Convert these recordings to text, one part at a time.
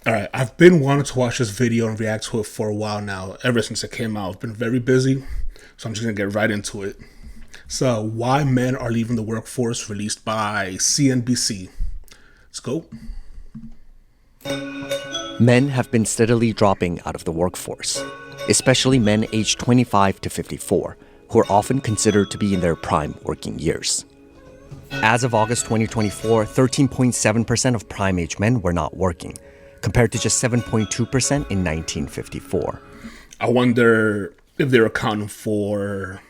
All right, I've been wanting to watch this video and react to it for a while now, ever since it came out. I've been very busy, so I'm just gonna get right into it. So, why men are leaving the workforce, released by CNBC. Let's go. Men have been steadily dropping out of the workforce, especially men aged 25 to 54, who are often considered to be in their prime working years. As of August 2024, 13.7% of prime age men were not working, compared to just 7.2% in 1954. I wonder if they're accounting for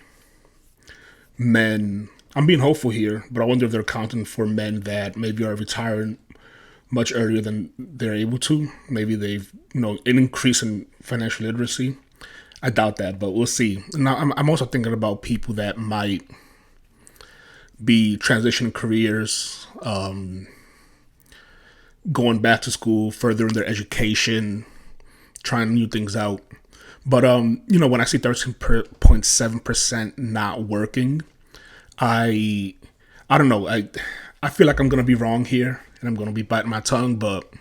men. I'm being hopeful here, but I wonder if they're accounting for men that maybe are retiring much earlier than they're able to. Maybe they've, an increase in financial literacy. I doubt that, but we'll see. Now, I'm also thinking about people that might be transitioning careers, going back to school, furthering their education, trying new things out. But when I see 13.7% not working, I don't know. I feel like I'm gonna be wrong here, and I'm gonna be biting my tongue. But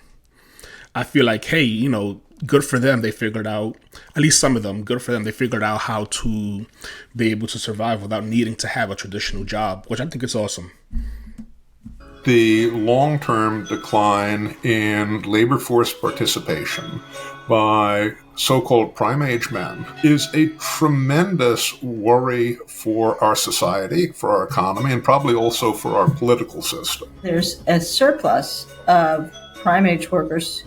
I feel like, hey, good for them. They figured out, at least some of them, good for them. They figured out how to be able to survive without needing to have a traditional job, which I think is awesome. The long-term decline in labor force participation by so-called prime age men is a tremendous worry for our society, for our economy, and probably also for our political system. There's a surplus of prime age workers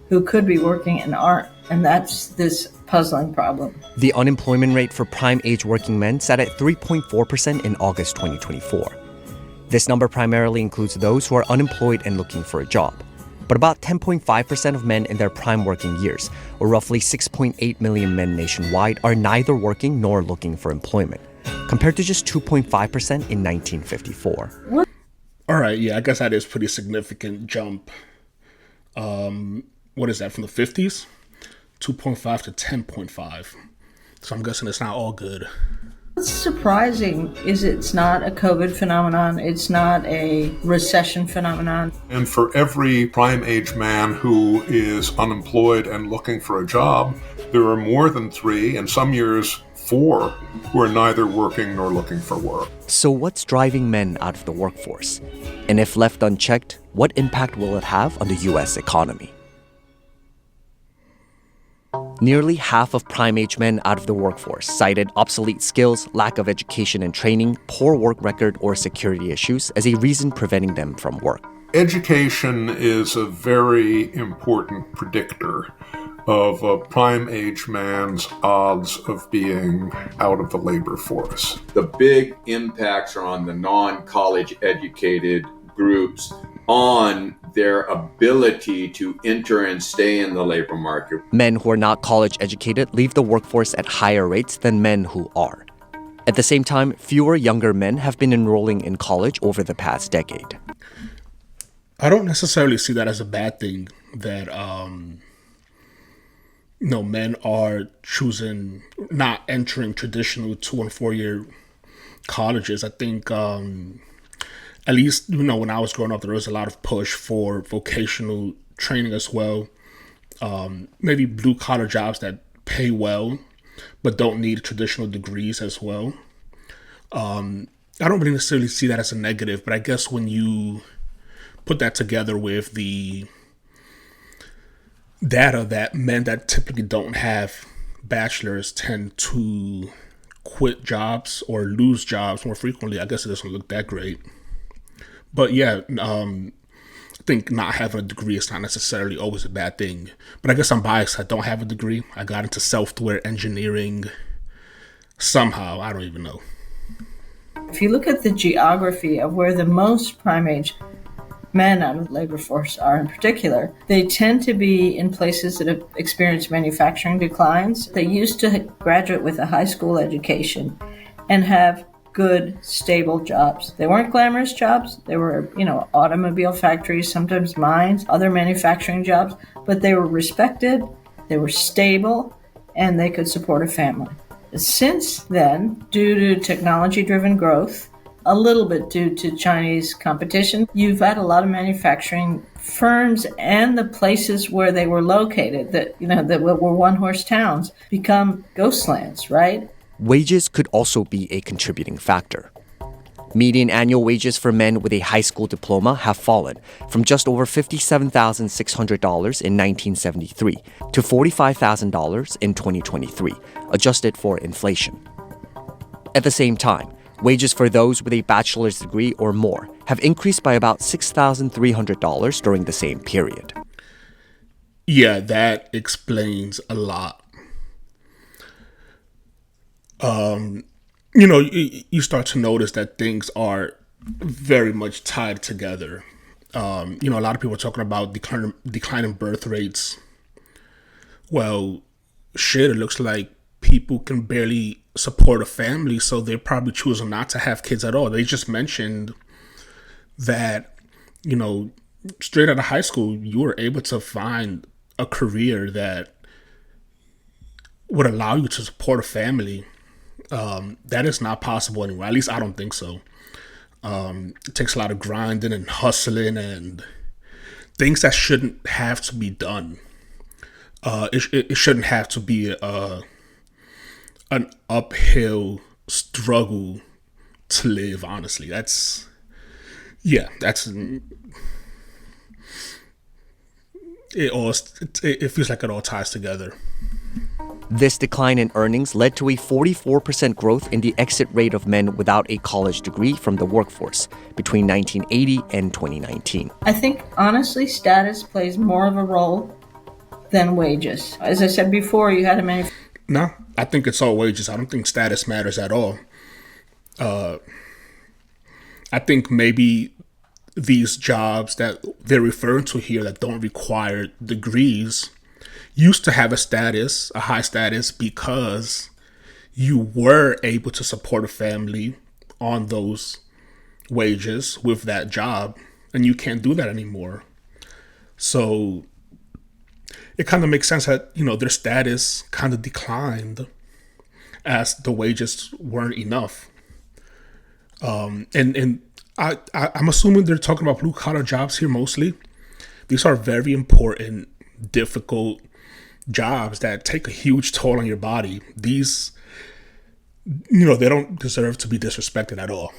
who could be working and aren't, and that's this puzzling problem. The unemployment rate for prime age working men sat at 3.4% in August 2024. This number primarily includes those who are unemployed and looking for a job. But about 10.5% of men in their prime working years, or roughly 6.8 million men nationwide, are neither working nor looking for employment, compared to just 2.5% in 1954. All right, yeah, I guess that is a pretty significant jump. What is that, from the 50s? 2.5 to 10.5. So I'm guessing it's not all good. What's surprising is it's not a COVID phenomenon. It's not a recession phenomenon. And for every prime age man who is unemployed and looking for a job, there are more than 3, and some years 4, who are neither working nor looking for work. So what's driving men out of the workforce? And if left unchecked, what impact will it have on the U.S. economy? Nearly half of prime age men out of the workforce cited obsolete skills, lack of education and training, poor work record, or security issues as a reason preventing them from work. Education is a very important predictor of a prime age man's odds of being out of the labor force. The big impacts are on the non-college educated groups on their ability to enter and stay in the labor market. Men who are not college educated leave the workforce at higher rates than men who are. At the same time, fewer younger men have been enrolling in college over the past decade. I don't necessarily see that as a bad thing, that men are choosing not entering traditional 2 and 4 year colleges. I think at least, when I was growing up, there was a lot of push for vocational training as well. Maybe blue collar jobs that pay well, but don't need traditional degrees as well. I don't really necessarily see that as a negative, but I guess when you put that together with the data that men that typically don't have bachelors tend to quit jobs or lose jobs more frequently, I guess it doesn't look that great. But yeah, I think not having a degree is not necessarily always a bad thing. But I guess I'm biased. I don't have a degree. I got into software engineering somehow. I don't even know. If you look at the geography of where the most prime age men out of the labor force are in particular, they tend to be in places that have experienced manufacturing declines. They used to graduate with a high school education and have good, stable jobs. They weren't glamorous jobs. They were, automobile factories, sometimes mines, other manufacturing jobs, but they were respected, they were stable, and they could support a family. Since then, due to technology-driven growth, a little bit due to Chinese competition, you've had a lot of manufacturing firms and the places where they were located, that were one-horse towns, become ghost lands, right? Wages could also be a contributing factor. Median annual wages for men with a high school diploma have fallen from just over $57,600 in 1973 to $45,000 in 2023, adjusted for inflation. At the same time, wages for those with a bachelor's degree or more have increased by about $6,300 during the same period. Yeah, that explains a lot. You start to notice that things are very much tied together. A lot of people are talking about declining birth rates. Well, shit, it looks like people can barely support a family, so they're probably choosing not to have kids at all. They just mentioned that, straight out of high school, you were able to find a career that would allow you to support a family. That is not possible anymore. At least I don't think so. It takes a lot of grinding and hustling and things that shouldn't have to be done. It shouldn't have to be an uphill struggle to live. Honestly, it feels like it all ties together. This decline in earnings led to a 44% growth in the exit rate of men without a college degree from the workforce between 1980 and 2019. I think, honestly, status plays more of a role than wages. As I said before, you had a manufacturer. No, I think it's all wages. I don't think status matters at all. I think maybe these jobs that they're referring to here that don't require degrees used to have a high status, because you were able to support a family on those wages with that job, and you can't do that anymore. So it kind of makes sense that, their status kind of declined as the wages weren't enough. I'm assuming they're talking about blue collar jobs here mostly. These are very important, difficult jobs that take a huge toll on your body. These, they don't deserve to be disrespected at all.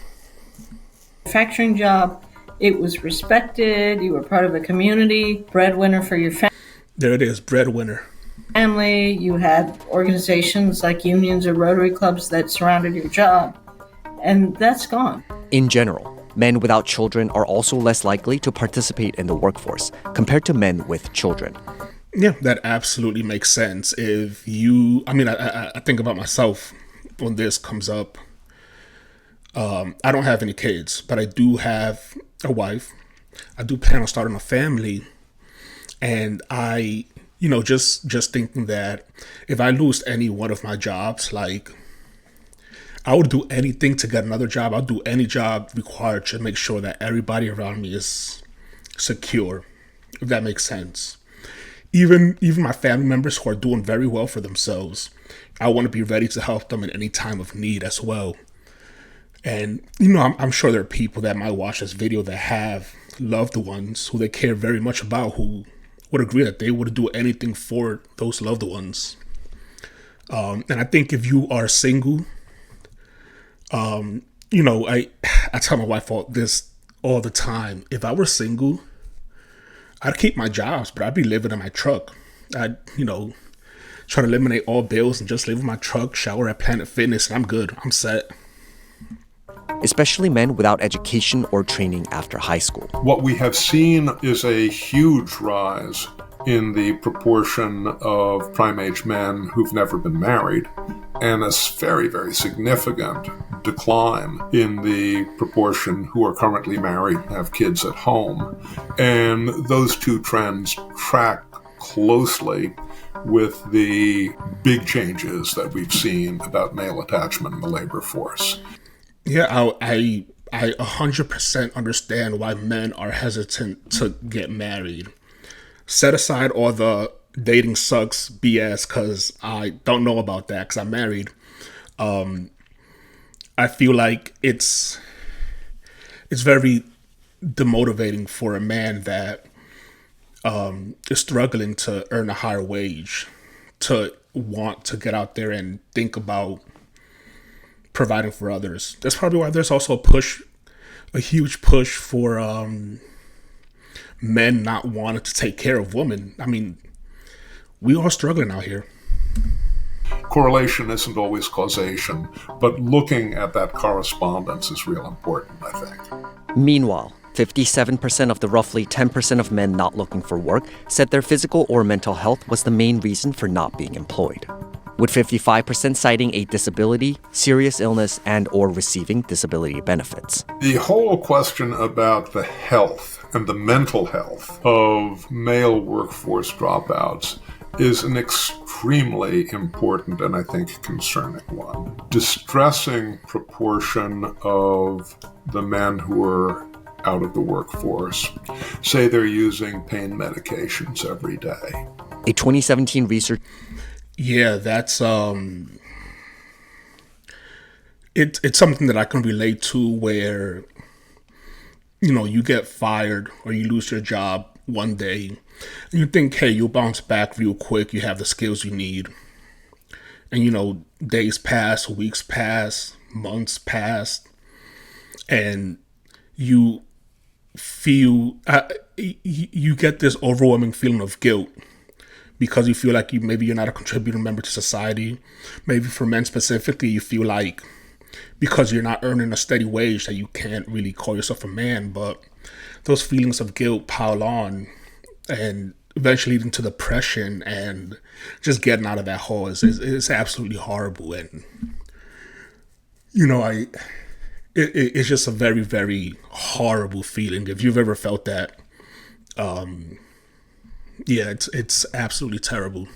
Manufacturing job, it was respected. You were part of a community, breadwinner for your family. There it is, breadwinner. You had organizations like unions or Rotary clubs that surrounded your job, and that's gone. In general, men without children are also less likely to participate in the workforce compared to men with children. Yeah, that absolutely makes sense. I think about myself when this comes up. I don't have any kids, but I do have a wife. I do plan on starting a family. And I, just thinking that if I lose any one of my jobs, like, I would do anything to get another job. I'll do any job required to make sure that everybody around me is secure, if that makes sense. Even my family members who are doing very well for themselves, I want to be ready to help them in any time of need as well. And, I'm sure there are people that might watch this video that have loved ones who they care very much about, who would agree that they would do anything for those loved ones. And I think if you are single, I tell my wife this all the time. If I were single, I'd keep my jobs, but I'd be living in my truck. I'd, try to eliminate all bills and just live in my truck, shower at Planet Fitness, and I'm good. I'm set. Especially men without education or training after high school. What we have seen is a huge rise in the proportion of prime-age men who've never been married, and a very, very significant decline in the proportion who are currently married and have kids at home. And those two trends track closely with the big changes that we've seen about male attachment in the labor force. Yeah, I 100% understand why men are hesitant to get married. Set aside all the dating sucks BS, because I don't know about that because I'm married. I feel like it's very demotivating for a man that is struggling to earn a higher wage, to want to get out there and think about providing for others. That's probably why there's also a huge push for men not wanting to take care of women. I mean, we are struggling out here. Correlation isn't always causation, but looking at that correspondence is real important, I think. Meanwhile, 57% of the roughly 10% of men not looking for work said their physical or mental health was the main reason for not being employed, with 55% citing a disability, serious illness, and or receiving disability benefits. The whole question about the health and the mental health of male workforce dropouts is an extremely important and I think concerning one. Distressing proportion of the men who are out of the workforce say they're using pain medications every day. A 2017 research... Yeah, that's it's something that I can relate to where, you get fired or you lose your job one day and you think, hey, you'll bounce back real quick. You have the skills you need. And, days pass, weeks pass, months pass, and you feel, you get this overwhelming feeling of guilt because you feel like maybe you're not a contributing member to society. Maybe for men specifically, you feel like because you're not earning a steady wage that you can't really call yourself a man. But those feelings of guilt pile on and eventually leading to depression, and just getting out of that hole is absolutely horrible. And, it's just a very, very horrible feeling. If you've ever felt that, it's absolutely terrible.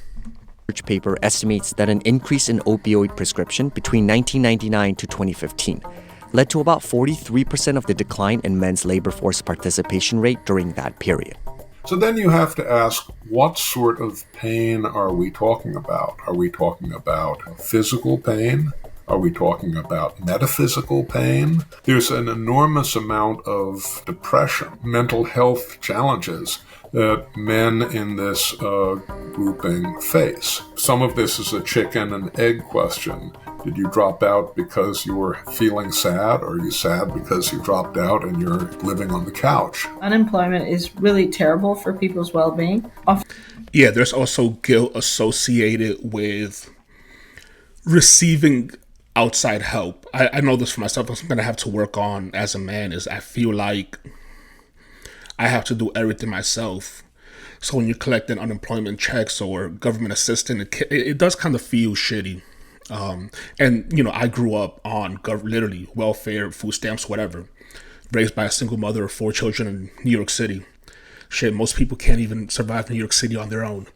Research paper estimates that an increase in opioid prescription between 1999 to 2015 led to about 43% of the decline in men's labor force participation rate during that period. So then you have to ask, what sort of pain are we talking about? Are we talking about physical pain? Are we talking about metaphysical pain? There's an enormous amount of depression, mental health challenges that men in this grouping face. Some of this is a chicken and egg question. Did you drop out because you were feeling sad, or are you sad because you dropped out and you're living on the couch? Unemployment is really terrible for people's well-being. Yeah, there's also guilt associated with receiving outside help. I know this for myself. That's something I have to work on as a man, is I feel like I have to do everything myself. So when you're collecting unemployment checks or government assistance, it does kind of feel shitty. And I grew up on literally welfare, food stamps, whatever, raised by a single mother of 4 children in New York City. Shit, most people can't even survive in New York City on their own,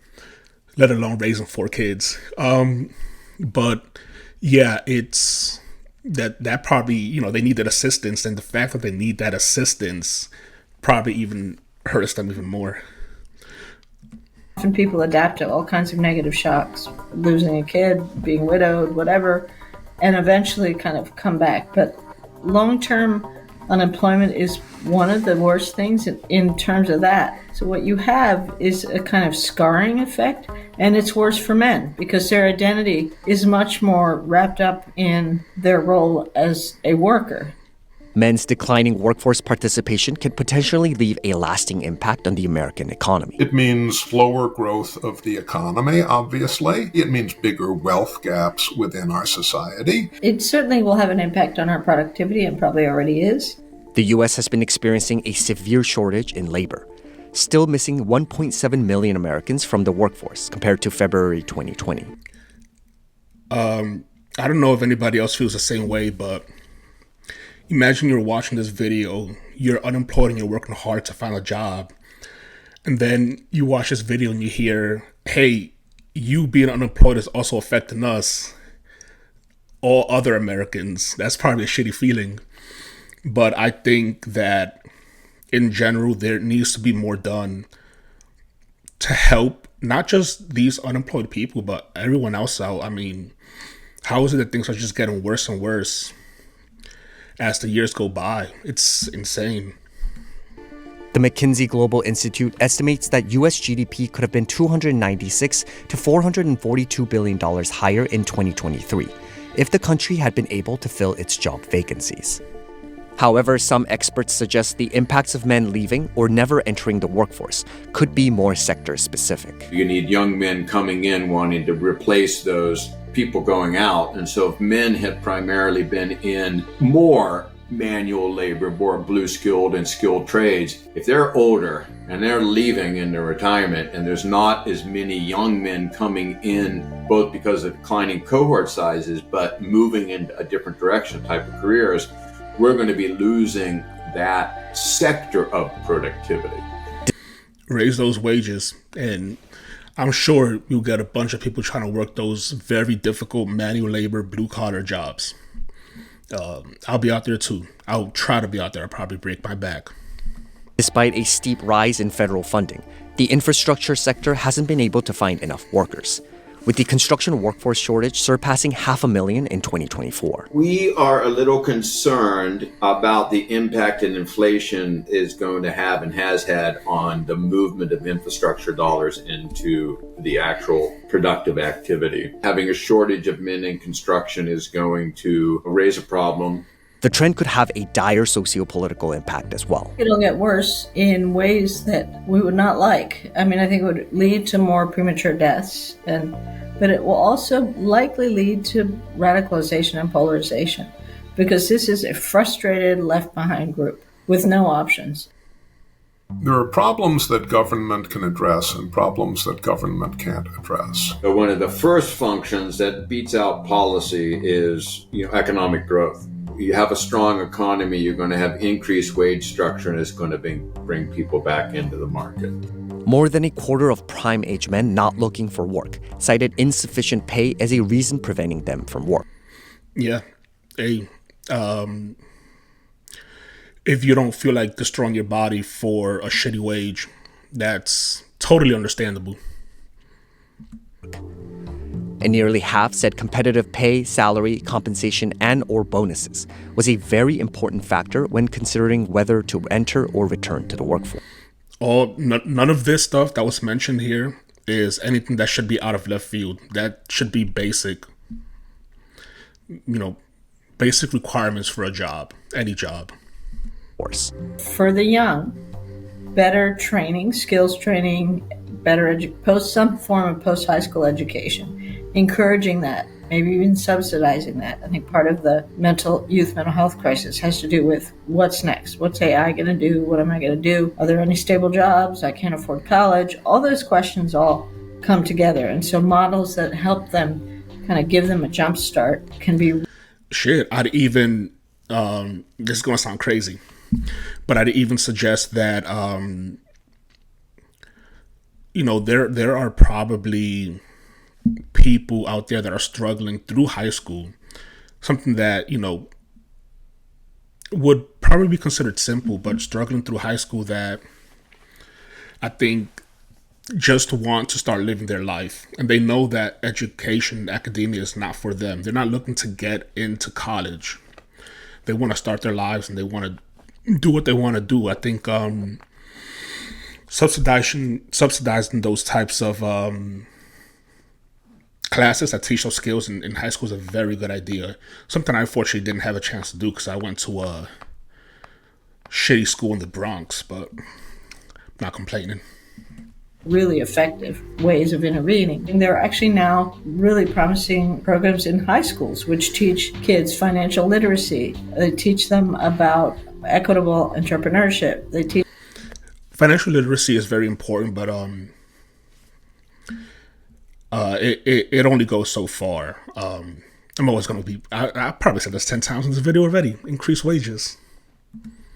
let alone raising 4 kids. But yeah, it's that probably, they needed assistance, and the fact that they need that assistance probably even hurts them even more. Often people adapt to all kinds of negative shocks, losing a kid, being widowed, whatever, and eventually kind of come back. But long-term unemployment is one of the worst things in terms of that. So what you have is a kind of scarring effect, and it's worse for men because their identity is much more wrapped up in their role as a worker. Men's declining workforce participation can potentially leave a lasting impact on the American economy. It means slower growth of the economy, obviously. It means bigger wealth gaps within our society. It certainly will have an impact on our productivity, and probably already is. The U.S. has been experiencing a severe shortage in labor, still missing 1.7 million Americans from the workforce compared to February 2020. I don't know if anybody else feels the same way, but imagine you're watching this video, you're unemployed and you're working hard to find a job. And then you watch this video and you hear, hey, you being unemployed is also affecting us, all other Americans. That's probably a shitty feeling. But I think that in general, there needs to be more done to help not just these unemployed people, but everyone else out. I mean, how is it that things are just getting worse and worse as the years go by? It's insane. The McKinsey Global Institute estimates that U.S. GDP could have been $296 to $442 billion higher in 2023 if the country had been able to fill its job vacancies. However, some experts suggest the impacts of men leaving or never entering the workforce could be more sector-specific. You need young men coming in wanting to replace those people going out. And so if men have primarily been in more manual labor, more blue-skilled and skilled trades, if they're older and they're leaving into retirement and there's not as many young men coming in, both because of declining cohort sizes, but moving in a different direction type of careers, we're going to be losing that sector of productivity. Raise those wages, and I'm sure you'll get a bunch of people trying to work those very difficult manual labor, blue-collar jobs. I'll be out there too. I'll try to be out there. I'll probably break my back. Despite a steep rise in federal funding, the infrastructure sector hasn't been able to find enough workers, with the construction workforce shortage surpassing 500,000 in 2024. We are a little concerned about the impact that inflation is going to have and has had on the movement of infrastructure dollars into the actual productive activity. Having a shortage of men in construction is going to raise a problem. The trend could have a dire sociopolitical impact as well. It'll get worse in ways that we would not like. I mean, I think it would lead to more premature deaths, but it will also likely lead to radicalization and polarization, because this is a frustrated, left-behind group with no options. There are problems that government can address and problems that government can't address. So one of the first functions that beats out policy is, economic growth. You have a strong economy, you're going to have increased wage structure, and it's going to bring people back into the market. More than a quarter of prime-age men not looking for work cited insufficient pay as a reason preventing them from work. Yeah. If you don't feel like destroying your body for a shitty wage, that's totally understandable. And nearly half said competitive pay, salary, compensation, and or bonuses was a very important factor when considering whether to enter or return to the workforce. None of this stuff that was mentioned here is anything that should be out of left field. That should be basic requirements for a job, any job. For the young, better training, skills training, some form of post-high school education, encouraging that, maybe even subsidizing that. I think part of the youth mental health crisis has to do with what's next. What's AI going to do? What am I going to do? Are there any stable jobs? I can't afford college. All those questions all come together. And so models that help them kind of give them a jump start can be... Shit, I'd even, this is going to sound crazy, but I'd even suggest that, there are probably people out there that are struggling through high school, something that, would probably be considered simple, but struggling through high school that I think just want to start living their life. And they know that education, academia is not for them. They're not looking to get into college. They want to start their lives and they want to do what they want to do. I think subsidizing those types of classes that teach those skills in high school is a very good idea. Something I unfortunately didn't have a chance to do because I went to a shitty school in the Bronx, but I'm not complaining. Really effective ways of intervening. And there are actually now really promising programs in high schools which teach kids financial literacy. They teach them about equitable entrepreneurship. They teach financial literacy is very important, but it only goes so far. I'm always going to be, I probably said this 10 times in this video already, increase wages.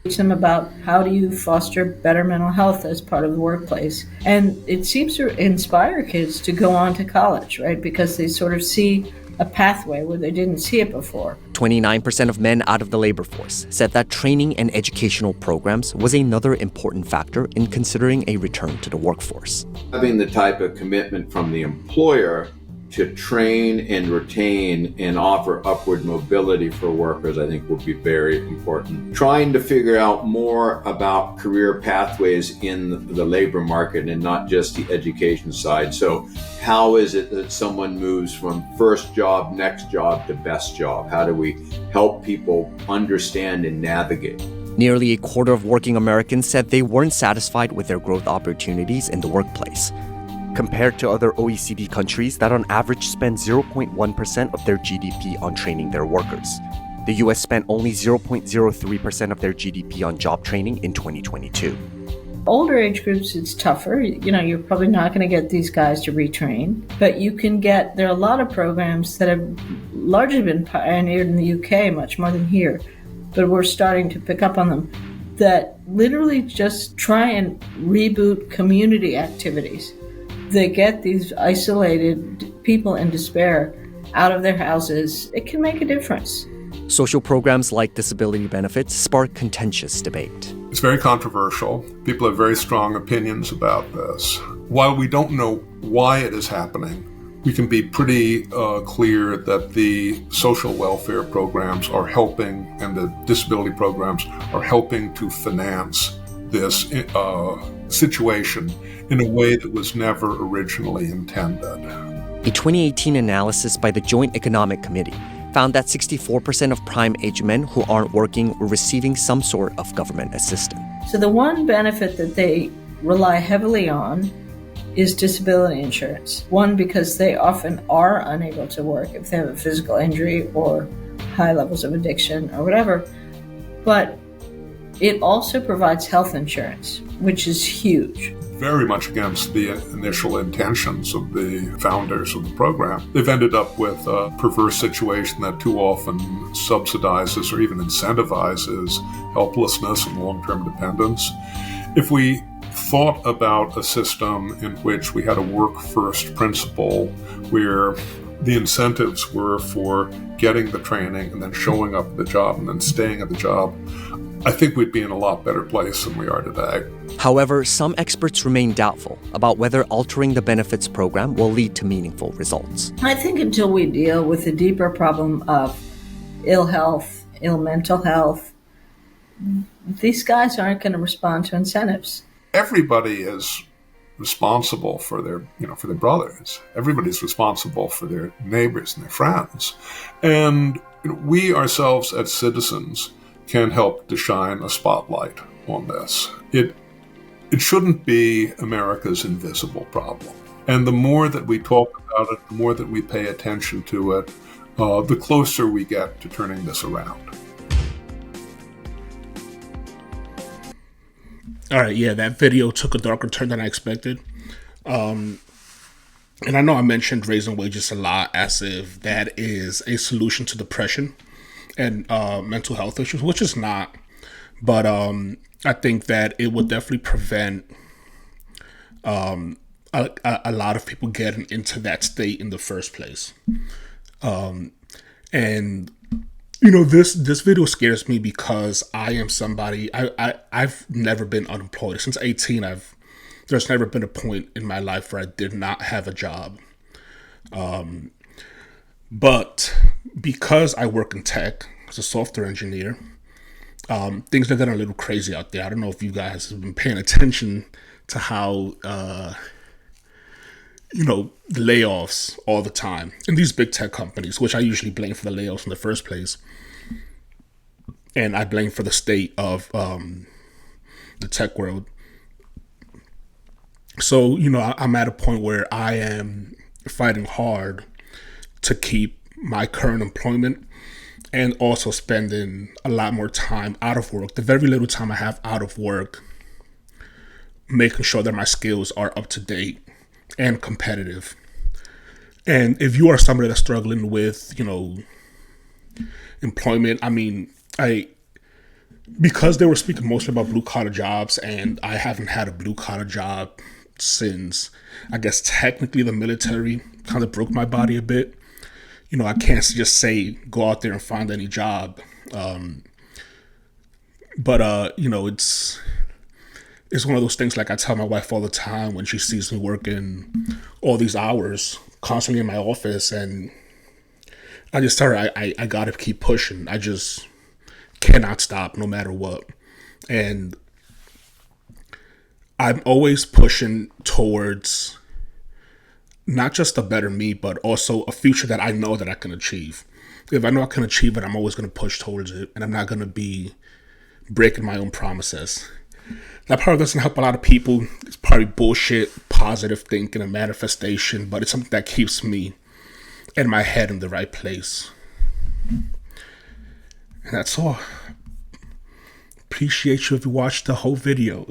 Teach them about how do you foster better mental health as part of the workplace. And it seems to inspire kids to go on to college, right? Because they sort of see a pathway where they didn't see it before. 29% of men out of the labor force said that training and educational programs was another important factor in considering a return to the workforce. Having the type of commitment from the employer to train and retain and offer upward mobility for workers, I think will be very important. Trying to figure out more about career pathways in the labor market and not just the education side. So how is it that someone moves from first job, next job to best job? How do we help people understand and navigate? Nearly a quarter of working Americans said they weren't satisfied with their growth opportunities in the workplace, compared to other OECD countries that on average spend 0.1% of their GDP on training their workers. The US spent only 0.03% of their GDP on job training in 2022. Older age groups, it's tougher. You're probably not going to get these guys to retrain, but there are a lot of programs that have largely been pioneered in the UK, much more than here, but we're starting to pick up on them, that literally just try and reboot community activities. They get these isolated people in despair out of their houses. It can make a difference. Social programs like disability benefits spark contentious debate. It's very controversial. People have very strong opinions about this. While we don't know why it is happening, we can be pretty clear that the social welfare programs are helping, and the disability programs are helping to finance this situation in a way that was never originally intended. A 2018 analysis by the Joint Economic Committee found that 64% of prime-age men who aren't working were receiving some sort of government assistance. So the one benefit that they rely heavily on is disability insurance. One, because they often are unable to work if they have a physical injury or high levels of addiction or whatever. But it also provides health insurance, which is huge. Very much against the initial intentions of the founders of the program. They've ended up with a perverse situation that too often subsidizes or even incentivizes helplessness and long-term dependence. If we thought about a system in which we had a work-first principle where the incentives were for getting the training and then showing up at the job and then staying at the job, I think we'd be in a lot better place than we are today. However, some experts remain doubtful about whether altering the benefits program will lead to meaningful results. I think until we deal with the deeper problem of ill health, ill mental health, these guys aren't going to respond to incentives. Everybody is responsible for their brothers. Everybody's responsible for their neighbors and their friends. And we ourselves as citizens can help to shine a spotlight on this. It shouldn't be America's invisible problem. And the more that we talk about it, the more that we pay attention to it, the closer we get to turning this around. All right, yeah, that video took a darker turn than I expected. And I know I mentioned raising wages a lot as if that is a solution to depression and mental health issues, which is not. But I think that it would definitely prevent a lot of people getting into that state in the first place. And this video scares me because I am somebody, I've never been unemployed. Since 18, there's never been a point in my life where I did not have a job. But because I work in tech as a software engineer, things are getting a little crazy out there. I don't know if you guys have been paying attention to how, layoffs all the time in these big tech companies, which I usually blame for the layoffs in the first place. And I blame for the state of the tech world. So, I'm at a point where I am fighting hard to keep my current employment and also spending a lot more time out of work, the very little time I have out of work, making sure that my skills are up to date and competitive. And if you are somebody that's struggling with, employment, because they were speaking mostly about blue collar jobs, and I haven't had a blue collar job since, I guess, technically the military kind of broke my body a bit. I can't just say go out there and find any job. But it's one of those things, like I tell my wife all the time when she sees me working all these hours, constantly in my office, and I just started, I gotta keep pushing. I just cannot stop no matter what. And I'm always pushing towards not just a better me, but also a future that I know that I can achieve. If I know I can achieve it, I'm always going to push towards it, and I'm not going to be breaking my own promises. That probably doesn't help a lot of people. It's probably bullshit, positive thinking and manifestation, but it's something that keeps me and my head in the right place. And that's all. Appreciate you if you watched the whole video.